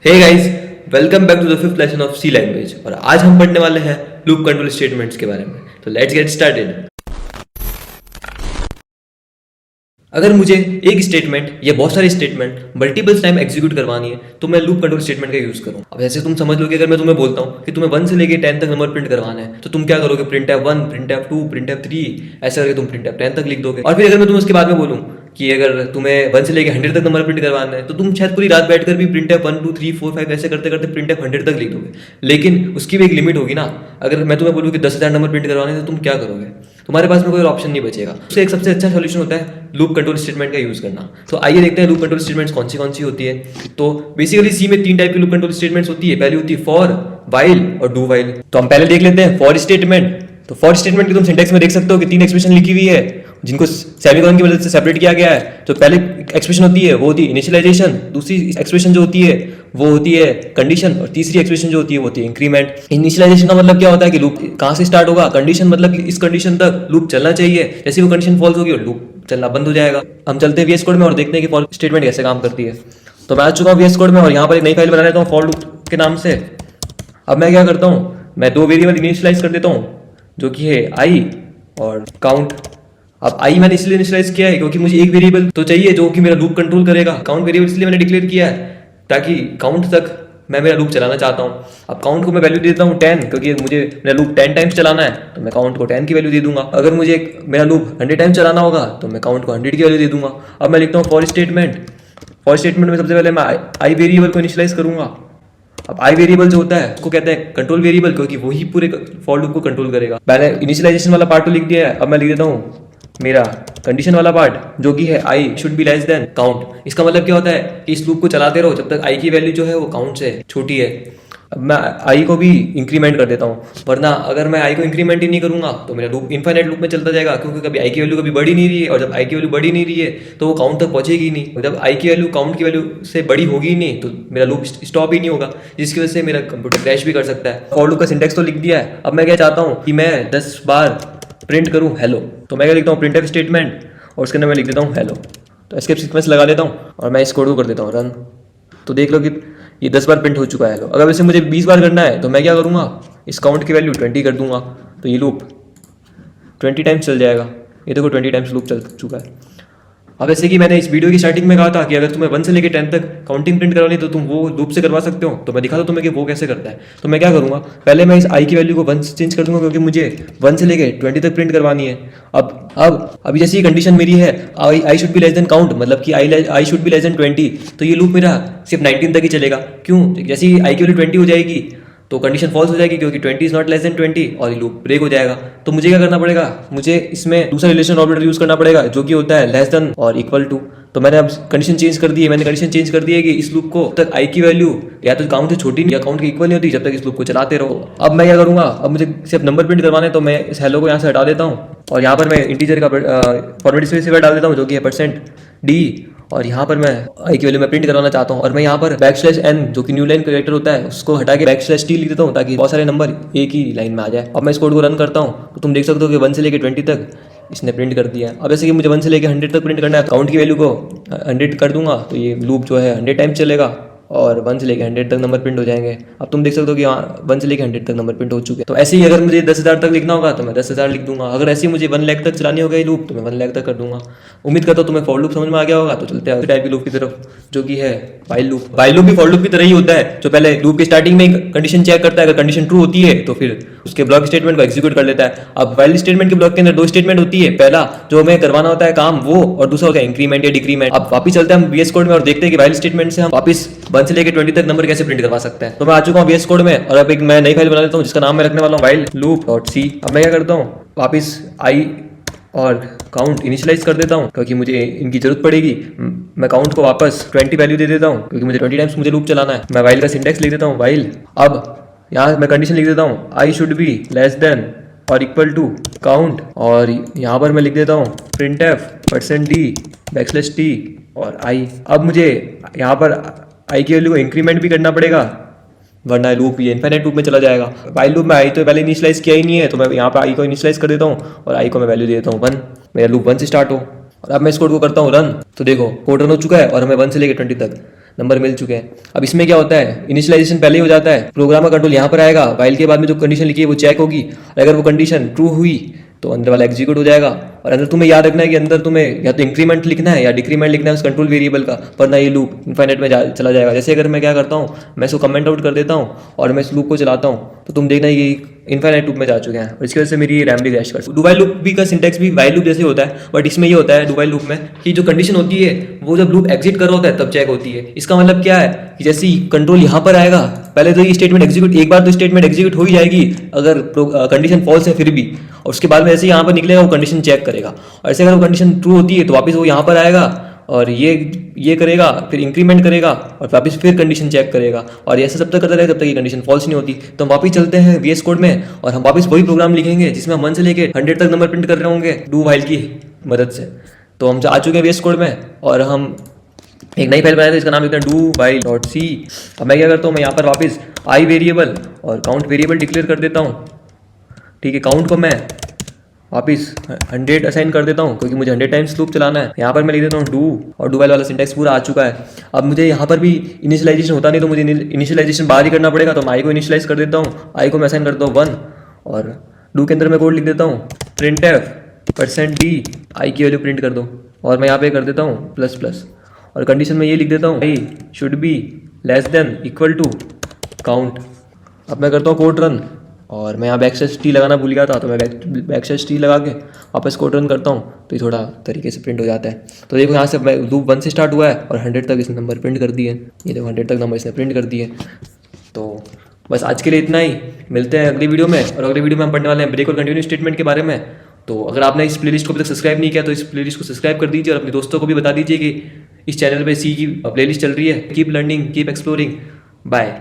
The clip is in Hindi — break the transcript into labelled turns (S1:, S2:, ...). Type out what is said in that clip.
S1: Hey guys, welcome back to the fifth lesson of C language. और आज हम पढ़ने वाले हैं लूप कंट्रोल स्टेटमेंट्स के बारे में। तो लेट्स गेट स्टार्टेड। अगर मुझे एक स्टेटमेंट या बहुत सारे स्टेटमेंट मल्टीपल टाइम एग्जीक्यूट करवानी है तो मैं लूप कंट्रोल स्टेटमेंट का यूज करूँ। अब ऐसे तुम समझ लो कि अगर मैं तुम्हें बोलता हूँ कि तुम्हें 1 से लेके 10 तक नंबर प्रिंट करवाना है तो तुम क्या करोगे? printf1, printf2, printf3 ऐसे करके तुम printf10 तक लिख दोगे। और फिर अगर मैं तुम्हें उसके बाद में बोलूँ कि अगर तुम्हें 1 से लेके 100 तक नंबर प्रिंट करवाना है तो तुम शायद पूरी रात बैठकर भी printf 1 2 3 4 5 ऐसे करते करते printf 100 तक लिख दोगे। लेकिन उसकी भी एक लिमिट होगी ना। अगर मैं तुम्हें बोलूँ कि 10,000 नंबर प्रिंट करवाने हैं तो तुम क्या करोगे? तुम्हारे पास में कोई ऑप्शन नहीं बचेगा। तो एक सबसे अच्छा सॉल्यूशन होता है लूप कंट्रोल स्टेटमेंट का यूज करना। तो आइए देखते हैं लूप कंट्रोल स्टेटमेंट्स कौन सी होती है। तो बेसिकली सी में 3 टाइप की लूप कंट्रोल स्टेटमेंट्स होती है। पहली होती है फॉर, वाइल और डू वाइल। तो हम पहले देख लेते हैं फॉर स्टेटमेंट। तो फॉर स्टेटमेंट की तुम सिंटेक्स में देख सकते हो कि 3 एक्सप्रेशन लिखी हुई है जिनको सेमीकोलन की मदद से सेपरेट किया गया है। तो पहले एक्सप्रेशन होती है वो होती है इनिशियलाइजेशन, दूसरी एक्सप्रेशन जो होती है वो होती है कंडीशन, और तीसरी एक्सप्रेशन जो होती है वो होती है इंक्रीमेंट। इनिशियलाइजेशन का मतलब क्या होता है कि लूप कहाँ से स्टार्ट होगा। कंडीशन मतलब कि इस कंडीशन तक लूप चलना चाहिए, जैसे वो कंडीशन फॉल्स होगी और लूप चलना बंद हो जाएगा। हम चलते हैं वीएस कोड में और देखते हैं कि फॉर स्टेटमेंट कैसे काम करती है। तो मैं आ चुका हूँ वीएस कोड में और यहाँ पर एक नई फाइल बना लेता हूँ फॉर लूप के नाम से। अब मैं क्या करता हूँ, मैं 2 वेरिएबल इनिशियलाइज कर देता हूँ जो कि है आई और काउंट। अब आई मैंने इसलिए इनिशियलाइज किया है क्योंकि मुझे एक वेरिएबल तो चाहिए जो कि मेरा लूप कंट्रोल करेगा। काउंट वेरिएबल इसलिए मैंने डिक्लेयर किया है ताकि काउंट तक मैं मेरा लूप चलाना चाहता हूँ। अब काउंट को मैं वैल्यू दे देता हूँ 10 क्योंकि मुझे मेरा लूप 10 टाइम्स चलाना है तो मैं काउंट को 10 की वैल्यू दे दूंगा। अगर मुझे मेरा लूप 100 टाइम्स चलाना होगा तो मैं काउंट को 100 की वैल्यू दे दूंगा। अब मैं लिखता हूँ फॉर स्टेटमेंट। फॉर स्टेटमेंट में सबसे पहले मैं आई वेरिएबल को इनिशियलाइज करूंगा। अब आई वेरिएबल जो होता है उसको कहते हैं कंट्रोल वेरिएबल क्योंकि वही पूरे फॉर लूप को कंट्रोल करेगा। मैंने इनिशियलाइजेशन वाला पार्ट तो लिख दिया है। अब मैं लिख देता हूँ मेरा कंडीशन वाला पार्ट जो कि है आई should be less then count. इसका मतलब क्या होता है कि इस लूप को चलाते रहो जब तक आई की वैल्यू जो है वो काउंट से छोटी है। अब मैं आई को भी इंक्रीमेंट कर देता हूँ, वरना अगर मैं आई को इंक्रीमेंट ही नहीं करूंगा तो मेरा लूप इनफाइनाइट लूप में चलता जाएगा क्योंकि कभी आई की वैल्यू कभी बढ़ी नहीं रही है, और जब आई की वैल्यू बढ़ी नहीं रही है तो वो काउंट तक पहुंचेगी ही नहीं। और जब आई की वैल्यू काउंट की वैल्यू से बड़ी होगी ही नहीं तो मेरा लूप स्टॉप ही नहीं होगा, जिसकी वजह से मेरा कंप्यूटर क्रैश भी कर सकता है। फॉर लूप का सिंटेक्स तो लिख दिया है। अब मैं क्या चाहता हूँ कि मैं 10 बार प्रिंट करूँ हेलो। तो मैं क्या लिखता हूँ प्रिंटफ स्टेटमेंट और उसके अंदर मैं लिख देता हूँ हेलो। तो एस्केप सीक्वेंस लगा देता हूँ और मैं इस कोड को कर देता हूँ रन। तो देख लो कि ये 10 बार प्रिंट हो चुका है हेलो। अगर वैसे मुझे 20 बार करना है तो मैं क्या करूँगा, इस काउंट की वैल्यू 20 कर दूंगा तो ये लूप 20 टाइम्स चल जाएगा। ये देखो 20 टाइम्स लूप चल चुका है। अब जैसे कि मैंने इस वीडियो की स्टार्टिंग में कहा था कि अगर तुम्हें 1 से लेकर 10 तक काउंटिंग प्रिंट करवानी तो तुम वो लूप से करवा सकते हो। तो मैं दिखा दूँ तुम्हें कि वो कैसे करता है। तो मैं क्या करूँगा, पहले मैं इस आई की वैल्यू को 1 से चेंज कर दूंगा क्योंकि मुझे 1 से लेकर 20 तक प्रिंट करवानी है। अब अभी जैसे ये कंडीशन मेरी है आई should be less then count, मतलब कि आई शुड बी लेस देन 20, तो ये लूप मेरा सिर्फ 19 तक ही चलेगा। क्यों? जैसे ही आई की वैल्यू 20 हो जाएगी तो कंडीशन फॉल्स हो जाएगी क्योंकि 20 इज नॉट लेस देन 20 और ये लूप ब्रेक हो जाएगा। तो मुझे क्या करना पड़ेगा, मुझे इसमें दूसरा रिलेशन ऑपरेटर यूज करना पड़ेगा जो कि होता है लेस देन और इक्वल टू। तो मैंने अब कंडीशन चेंज कर दी है। मैंने कंडीशन चेंज कर दी है कि इस लूप को तक आई की वैल्यू या तो काउंट से छोटी या काउंट के इक्वल नहीं होती जब तक इस लूप को चलाते रहो। अब मैं क्या करूंगा, अब मुझे सिर्फ नंबर प्रिंट करवाने तो मैं इस हेलो को यहाँ से हटा देता हूँ और यहाँ पर मैं इंटीजर का फॉर्मेट स्पेसिफायर डाल देता हूँ जो कि है %d। और यहाँ पर मैं आई की वैल्यू में प्रिंट करवाना चाहता हूँ और मैं यहाँ पर \n जो कि न्यू लाइन कैरेक्टर होता है उसको हटा के \t लिख देता हूँ ताकि बहुत सारे नंबर एक ही लाइन में आ जाए। अब मैं इस कोड को रन करता हूँ तो तुम देख सकते हो कि 1 से लेकर 20 तक इसने प्रिंट कर दिया है। अब जैसे कि मुझे 1 से लेकर 100 तक प्रिंट करना है, काउंट की वैल्यू को 100 कर दूंगा तो ये लूप जो है 100 टाइम्स चलेगा और 1 से लेकर 100 तक नंबर प्रिंट हो जाएंगे। अब तुम देख सकते हो कि हाँ 1 से लेकर 100 तक नंबर प्रिंट हो चुके हैं। तो ऐसे ही अगर मुझे 10,000 तक लिखना होगा तो मैं 10,000 लिख दूंगा। अगर ऐसे ही मुझे 1 लाख तक चलानी होगी लूप तो मैं 1 लाख तक कर दूंगा। उम्मीद करता हूँ तुम्हें फॉर लूप समझ में आ गया होगा। तो चलते हैं टाइप की लूप की तरफ जो कि है वाइल लूप। वाइल लूप भी फॉर लूप की तरह ही होता है जो पहले लूप की स्टार्टिंग में कंडीशन चेक करता है। अगर कंडीशन ट्रू होती है तो फिर उसके ब्लॉक स्टेटमेंट को एग्जीक्यूट कर लेता है। अब वाइल स्टेटमेंट के ब्लॉक के अंदर 2 स्टेटमेंट होती है, पहला जो हमें करवाना होता है काम वो, और दूसरा होता है इंक्रीमेंट या डिक्रीमेंट। अब वापस चलते हैं हम वीएस कोड में और देखते हैं कि वाइल स्टेटमेंट से हम वापस 1 से लेकर 20 तक नंबर कैसे प्रिंट करवा सकते हैं। तो मैं आ चुका हूँ वीएस कोड में और अब एक मैं नई फाइल बना लेता हूँ जिसका नाम मैं रखने वाला हूँ वाइल लूप डॉट सी। अब मैं क्या करता हूँ, वापस आई और काउंट इनिशियलाइज कर देता हूँ क्योंकि मुझे इनकी जरूरत पड़ेगी। मैं काउंट को वापस 20 वैल्यू दे देता हूँ क्योंकि मुझे 20 टाइम्स मुझे लूप चलाना है। मैं वाइल का सिंटेक्स लिख देता हूँ वाइल। अब यहाँ मैं कंडीशन लिख देता हूँ i should be less then और इक्वल टू काउंट, और यहाँ पर मैं लिख देता हूँ printf %d \t और आई। अब मुझे यहाँ पर आई की वैल्यू को इंक्रीमेंट भी करना पड़ेगा वरना लूप ये इनफाइनाइट लूप में चला जाएगा। वाइल लूप में आई तो पहले इनिशियलाइज किया ही नहीं है तो मैं यहाँ पर आई को इनिशियलाइज कर देता हूँ और आई को मैं वैल्यू दे देता हूँ 1, मेरा लूप 1 से स्टार्ट हो। और अब मैं इस कोड को करता हूँ रन, तो देखो कोड रन हो चुका है और हमें 1 से लेकर 20 तक नंबर मिल चुके हैं। अब इसमें क्या होता है, इनिशियलाइजेशन पहले ही हो जाता है, प्रोग्राम का कंट्रोल यहाँ पर आएगा, वाइल के बाद में जो कंडीशन लिखी है वो चेक होगी, और अगर वो कंडीशन ट्रू हुई तो अंदर वाला एग्जीक्यूट हो जाएगा। और अंदर तुम्हें याद रखना है कि अंदर तुम्हें या तो इंक्रीमेंट लिखना है या डिक्रीमेंट लिखना है उस कंट्रोल वेरिएबल का, वरना ये लूप इनफाइनाइट में चला जाएगा। जैसे अगर मैं क्या करता हूँ, मैं इसको कमेंट आउट कर देता हूँ और मैं इस लूप को चलाता हूँ, तो तुम देखना ये इनफाइनाइट लूप में जा चुके हैं, और इसकी वजह से मेरी रैम भी क्रैश कर। डू वाइल लूप भी का सिंटेक्स भी वाइल लूप जैसे होता है, बट इसमें ये होता है डू वाइल लूप में कि जो कंडीशन होती है वो जब लूप एग्जिट कर रहा होता है तब चेक होती है। इसका मतलब क्या है कि जैसे ही कंट्रोल यहाँ पर आएगा, पहले तो ये स्टेटमेंट एग्जीक्यूट, एक बार तो स्टेटमेंट एग्जीक्यूट हो ही जाएगी अगर कंडीशन फॉल्स है फिर भी, और उसके बाद में जैसे यहाँ पर निकलेगा वो कंडीशन चेक करेगा, और ऐसे अगर वो कंडीशन ट्रू होती है तो वापस वो यहाँ पर आएगा और ये करेगा, फिर इंक्रीमेंट करेगा और वापस फिर कंडीशन चेक करेगा, और ऐसे जब तक करता रहेगा जब तक ये कंडीशन फॉल्स नहीं होती। तो हम वापस चलते हैं VS कोड में और हम वापस वही प्रोग्राम लिखेंगे जिसमें हम 1 से लेके 100 तक नंबर प्रिंट कर रहे होंगे डू वाइल की मदद से। तो हम आ चुके हैं VS कोड में और हम एक नई फाइल बनाए थे, इसका नाम लिखते हैं डू वाइल डॉट सी। अब मैं क्या करता हूँ, मैं यहाँ पर वापस आई वेरिएबल और काउंट वेरिएबल डिक्लेयर कर देता हूँ। ठीक है, काउंट को मैं वापिस 100 असाइन कर देता हूँ क्योंकि मुझे 100 टाइम्स लूप चलाना है। यहाँ पर मैं लिख देता हूँ डू, और डू वाइल वाला सिंटेक्स पूरा आ चुका है। अब मुझे यहाँ पर भी इनिशियलाइजेशन होता नहीं तो मुझे इनिशियलाइजेशन बाहर ही करना पड़ेगा, तो मैं आई को इनिशियलाइज कर देता हूँ, आई को मैं असाइन करता हूँ 1, और डू के अंदर मैं कोड लिख देता हूँ printf%d आई की वैल्यू प्रिंट कर दो, और मैं यहाँ पे कर देता हूँ ++, और कंडीशन में ये लिख देता हूँ i should be less than equal to count. अब मैं करता हूँ कोड रन, और मैं यहाँ \t लगाना भूल गया था तो मैं \t लगा के वापस कोड रन करता हूँ, तो ये थोड़ा तरीके से प्रिंट हो जाता है। तो देखो यहाँ से लूप 1 से स्टार्ट हुआ है और 100 तक इसने नंबर प्रिंट कर दिए, ये देखो 100 तक नंबर इसने प्रिंट कर दिए। तो बस आज के लिए इतना ही, मिलते हैं अगली वीडियो में, और अगली वीडियो में हम पढ़ने वाले हैं ब्रेक और कंटिन्यू स्टेटमेंट के बारे में। तो अगर आपने इस प्लेलिस्ट को अभी तक सब्सक्राइब नहीं किया तो इस प्लेलिस्ट को सब्सक्राइब कर दीजिए, और अपने दोस्तों को भी बता दीजिए कि इस चैनल पे सी की प्लेलिस्ट चल रही है। Keep learning, keep exploring, bye.